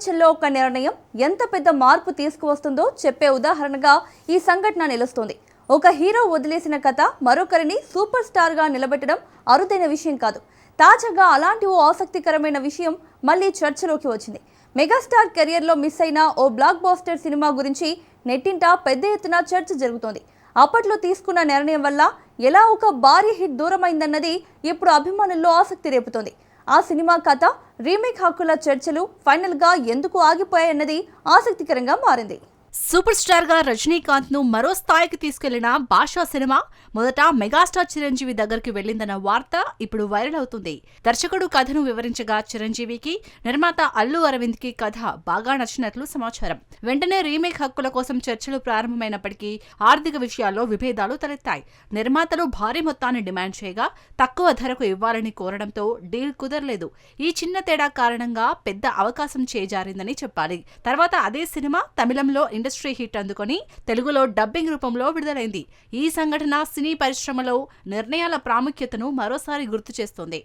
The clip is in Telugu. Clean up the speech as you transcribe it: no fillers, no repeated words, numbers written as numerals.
చర్చల్లో ఒక నిర్ణయం ఎంత పెద్ద మార్పు తీసుకువస్తుందో చెప్పే ఉదాహరణగా ఈ సంఘటన నిలుస్తుంది. ఒక హీరో వదిలేసిన కథ మరొకరిని సూపర్ స్టార్గా నిలబెట్టడం అరుదైన విషయం కాదు. తాజాగా అలాంటి ఓ ఆసక్తికరమైన విషయం మళ్ళీ చర్చలోకి వచ్చింది. మెగాస్టార్ కెరియర్లో మిస్ అయిన ఓ బ్లాక్ బాస్టర్ సినిమా గురించి నెట్టింట పెద్ద ఎత్తున చర్చ జరుగుతోంది. అప్పట్లో తీసుకున్న నిర్ణయం వల్ల ఎలా ఒక భారీ హిట్ దూరమైందన్నది ఇప్పుడు అభిమానుల్లో ఆసక్తి రేపుతోంది. ఆ సినిమా కథ, రీమేక్ హక్కుల చర్చలు ఫైనల్గా ఎందుకు ఆగిపోయాయన్నది ఆసక్తికరంగా మారింది. సూపర్ స్టార్ గా రజనీకాంత్ ను మరో స్థాయికి తీసుకెళ్లిన బాషా సినిమా మొదట మెగాస్టార్ చిరంజీవి దగ్గరికి వెళ్లిందన్న వార్త ఇప్పుడు వైరల్ అవుతుంది. దర్శకుడు కథను వివరించగా చిరంజీవికి, నిర్మాత అల్లు అరవింద్ కి కథ బాగా నచ్చినట్లు సమాచారం. వెంటనే రీమేక్ హక్కుల కోసం చర్చలు ప్రారంభమైనప్పటికీ ఆర్థిక విషయాల్లో విభేదాలు తలెత్తాయి. నిర్మాతలు భారీ మొత్తాన్ని డిమాండ్ చేయగా తక్కువ ధరకు ఇవ్వాలని కోరడంతో డీల్ కుదరలేదు. ఈ చిన్న తేడా కారణంగా పెద్ద అవకాశం చేజారిందని చెప్పాలి. తర్వాత అదే సినిమా తమిళంలో ఇండస్ట్రీ హిట్ అందుకొని తెలుగులో డబ్బింగ్ రూపంలో విడుదలైంది. ఈ సంఘటన సినీ పరిశ్రమలో నిర్ణయాల ప్రాముఖ్యతను మరోసారి గుర్తు చేస్తోంది.